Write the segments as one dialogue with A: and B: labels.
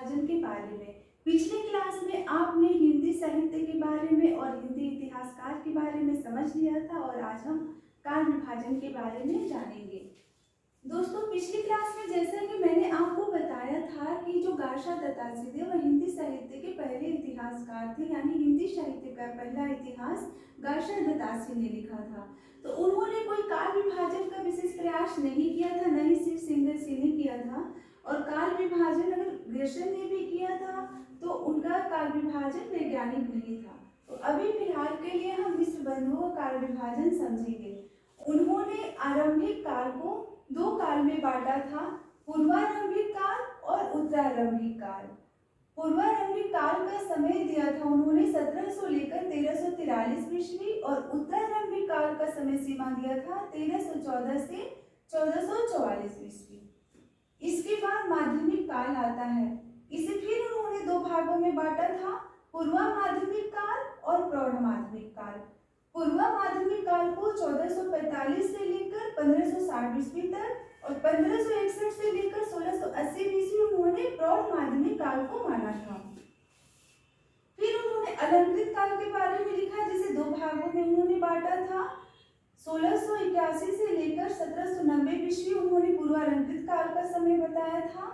A: विभाजन के बारे में। पिछले क्लास में आपने हिंदी साहित्य के बारे में और हिंदी इतिहासकार के बारे में समझ लिया था और आज हम काल विभाजन के बारे में जानेंगे। दोस्तों, पिछली क्लास में जैसा कि मैंने आपको बताया था कि जो गार्शा दत्तात्रेय थे वह हिंदी साहित्य के पहले इतिहासकार थे, यानी हिंदी साहित्य का पहला इतिहास गार्शा दत्तात्रेय ने लिखा था। तो उन्होंने कोई काल विभाजन का विशेष प्रयास नहीं किया था, न ही शिव सिंगर सिंह ने किया था। और काल विभाजन अगर ग्रेसन ने भी किया था तो उनका काल विभाजन वैज्ञानिक नहीं था। तो अभी फिलहाल के लिए हम मिश्र बंधुओं का काल विभाजन समझेंगे। उन्होंने आरंभिक काल को दो काल में बांटा था, पूर्वारंभिक काल और उत्तरारंभिक काल। पूर्वारंभिक काल का समय दिया था उन्होंने 1700 लेकर 1343 ईस्वी और उत्तरारंभिक काल का समय सीमा दिया था 1314 से 1444 ईस्वी। इसके बाद माध्यमिक काल आता है। इसे फिर उन्होंने दो भागों में बांटा था, पूर्वा माध्यमिक काल और प्रौढ़ माध्यमिक काल। पूर्वा माध्यमिक काल को 1445 से लेकर 1560 ईस्वी तक और 1561 से लेकर 1680 ईस्वी उन्होंने प्रौढ़ माध्यमिक काल को माना था। फिर उन्होंने अलंकृत काल के बारे में लिखा, जिसे दो भागों में उन्होंने बांटा था। 1681 से लेकर 1790 ईस्वी उन्होंने पूर्वालंकृत काल का समय बताया था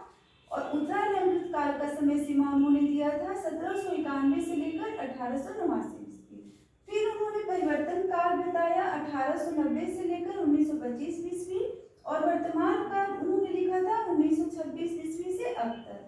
A: और उत्तरालंकृत काल का समय सीमा उन्होंने दिया था 1791 से लेकर 1889 ईस्वी। फिर उन्होंने परिवर्तन काल बताया 1890 से लेकर 1925 ईस्वी और वर्तमान काल उन्होंने लिखा था 1926 ईस्वी से अब तक।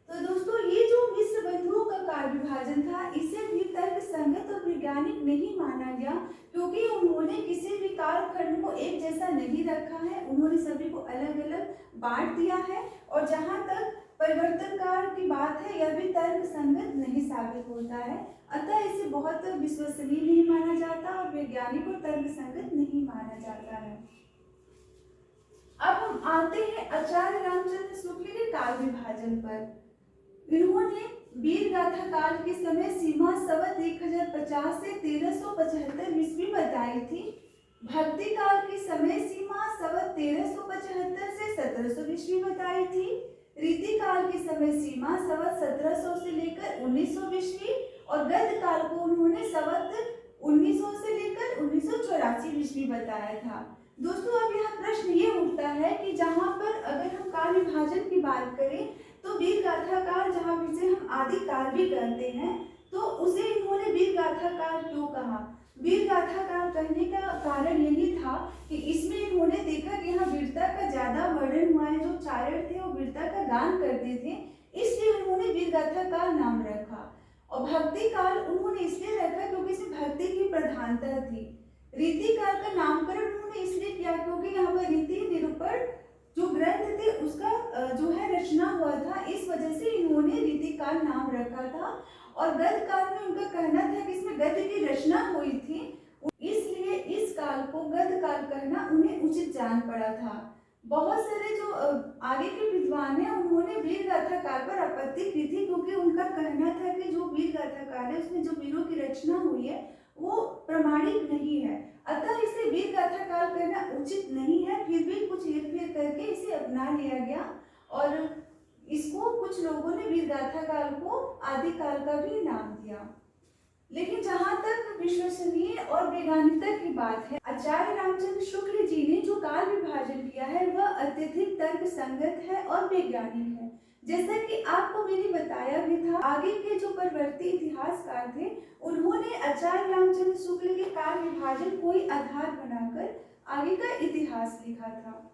A: तो दोस्तों, ये जो मिश्र बंधुओं का काल विभाजन था इसे भी तर्क संगत और वैज्ञानिक नहीं माना गया, क्योंकि उन्होंने किसी भी कालखंड को एक जैसा नहीं रखा है। उन्होंने सभी को अलग अलग बांट दिया है और जहाँ तक परिवर्तन काल की बात है यह भी तर्क संगत नहीं साबित होता है। अतः इसे बहुत विश्वसनीय नहीं माना जाता और वैज्ञानिक और तर्क संगत नहीं माना जाता है। अब हम आते हैं आचार्य रामचंद्र शुक्ल के काल विभाजन पर। इन्होंने वीर गाथा काल की समय सीमा संवत 1050 से 1375 ईस्वी बताई थी। भक्ति काल की समय सीमा संवत 1375 से 1700 ईस्वी बताई थी। रीति काल की समय सीमा संवत 1700 से लेकर 1900 ईस्वी और गद्य काल को उन्होंने संवत 1900 से लेकर 1984 ईस्वी बताया था। दोस्तों, अब यहाँ प्रश्न ये उठता है कि जहाँ पर अगर हम काल विभाजन की बात करें तो वीर गाथा काल, जहाँ जिसे हम आदि काल भी कहते हैं, तो उसे इन्होंने वीर गाथा काल क्यों कहा? वीर गाथा काल कहने का कारण यही था कि इसमें इन्होंने देखा कि यहाँ वीरता का ज्यादा वर्णन हुआ है। जो चारण थे वो वीरता का गान करते थे, इसलिए उन्होंने वीर गाथा काल नाम रखा। और भक्ति काल उन्होंने इसलिए रखा क्योंकि इसमें भक्ति की प्रधानता थी। रीति काल का नामकरण उन्होंने इसलिए किया क्योंकि यहाँ पर रीति निरूपण जो ग्रंथ थे उसका जो है रचना हुआ था, इस वजह से इन्होंने रीति काल नाम रखा था। और गद्य काल में उनका कहना था कि इसमें गद्य की रचना हुई थी, इसलिए इस काल को गद्य काल कहना उन्हें उचित जान पड़ा था। बहुत सारे जो आगे के विद्वान हैं उन्होंने वीर गाथा काल पर आपत्ति की थी, क्योंकि उनका कहना था कि जो वीर गाथा काल है उसमें जो वीरों की रचना हुई है वो प्रमाणिक नहीं है, अतः इसे वीर गाथा काल कहना उचित नहीं है। फिर भी कुछ हेरफेर करके इसे अपना लिया गया और इसको कुछ लोगों ने वीर गाथा काल को आदि काल का भी नाम दिया। लेकिन जहाँ तक विश्वसनीय और वैज्ञानिकता की बात है, आचार्य रामचंद्र शुक्ल जी ने जो काल विभाजन किया है वह अत्यधिक तर्क संगत है और वैज्ञानिक है। जैसा कि आपको मैंने बताया भी था, आगे के जो परवर्ती इतिहासकार थे उन्होंने आचार्य रामचंद्र शुक्ल के काल विभाजन को ही आधार बनाकर आगे का इतिहास लिखा था।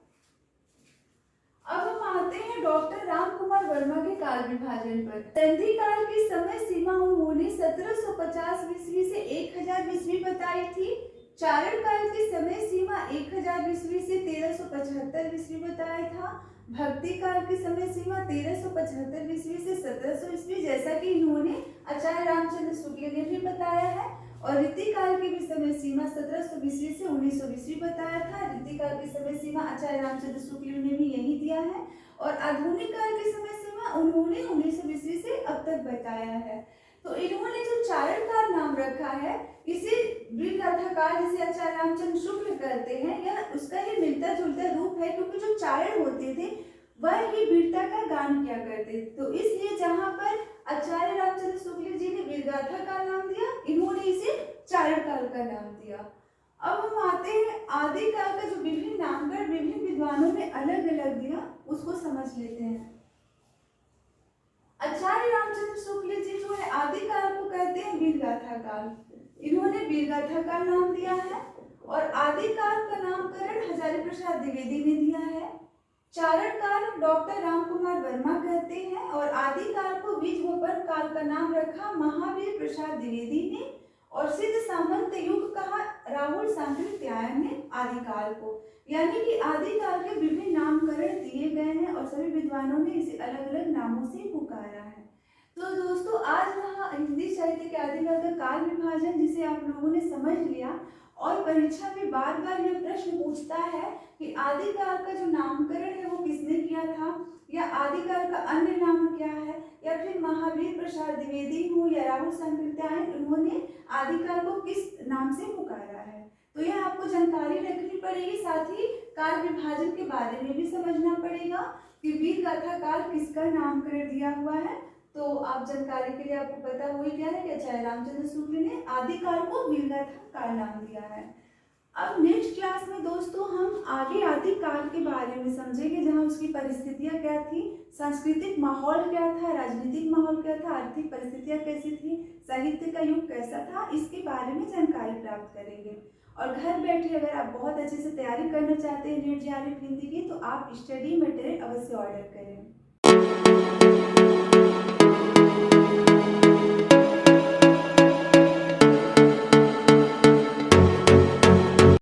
A: अब हम आते हैं डॉक्टर राम कुमार वर्मा के काल विभाजन पर। संधि काल की समय सीमा उन्होंने 1750 ईस्वी से 1000 ईस्वी बताई थी। चारण काल की समय सीमा 1000 ईस्वी से 1375 ईस्वी बताया था। भक्ति काल की समय सीमा 1375 ईस्वी से 1700 ईस्वी, जैसा कि इन्होंने आचार्य रामचंद्र शुक्ल ने भी बताया है। और रीति काल की भी समय सीमा 1700 ईस्वी से 1900 ईस्वी बताया था। रीति काल की समय सीमा आचार्य रामचंद्र शुक्ल ने भी यही दिया है और आधुनिक काल की समय सीमा उन्होंने 1900 ईस्वी से अब तक बताया है। तो इन्होंने जो चारण काल नाम रखा है इसे वीर गाथा काल, जिसे आचार्य रामचंद्र शुक्ल कहते हैं, यह उसका ही मिलता जुलता रूप है, क्योंकि जो चारण होते थे वह ही वीरता का गान किया करते। तो इसलिए जहाँ पर आचार्य रामचंद्र शुक्ल जी ने वीरगाथा का नाम दिया, इन्होंने इसे चारण काल का नाम दिया। अब हम आते हैं आदिकाल का जो विभिन्न नामकरण विभिन्न विद्वानों ने अलग अलग दिया, उसको समझ लेते हैं। आचार्य रामचंद्र शुक्ल जी जो है आदिकाल को कहते हैं वीरगाथा काल। इन्होंने वीरगाथा का नाम दिया है और आदिकाल का नामकरण हजारी प्रसाद द्विवेदी ने दिया है। चारण काल डॉक्टर राम कुमार वर्मा कहते हैं और आदिकाल को बीज वपन काल का नाम रखा महावीर प्रसाद द्विवेदी ने और सिद्ध सामंत युग कहा राहुल सांकृत्यायन ने आदिकाल को। यानी कि आदिकाल के विभिन्न नामकरण दिए गए हैं और सभी विद्वानों ने इसे अलग अलग नामों से पुकारा है। तो दोस्तों आज रहा हिंदी साहित्य के आदिकाल का काल विभाजन, जिसे आप लोगों ने समझ लिया। और परीक्षा में बार बार यह प्रश्न पूछता है कि आदिकाल का जो नामकरण है वो किसने किया था, या आदिकाल का अन्य नाम क्या है, या फिर महावीर प्रसाद द्विवेदी हो या राहुल सांकृत्यायन, उन्होंने आदिकाल को किस नाम से पुकारा है। तो यह आपको जानकारी रखनी पड़ेगी। साथ ही काल विभाजन के बारे में भी समझना पड़ेगा कि वीरगाथा काल किसका नामकरण दिया हुआ है। तो आप जानकारी के लिए आपको पता हुई क्या है कि आचार्य रामचंद्र शुक्ल ने आदिकाल को वीरगाथा काल नाम दिया है। अब नेक्स्ट क्लास में दोस्तों हम आगे आदिकाल के बारे में समझेंगे, जहाँ उसकी परिस्थितियाँ क्या थी, सांस्कृतिक माहौल क्या था, राजनीतिक माहौल क्या था, आर्थिक परिस्थितियाँ कैसी थी, साहित्य का युग कैसा था, इसके बारे में जानकारी प्राप्त करेंगे। और घर बैठे अगर आप बहुत अच्छे से तैयारी करना चाहते हैं नीट जेआरएफ हिंदी की, तो आप स्टडी मटेरियल अवश्य ऑर्डर करें।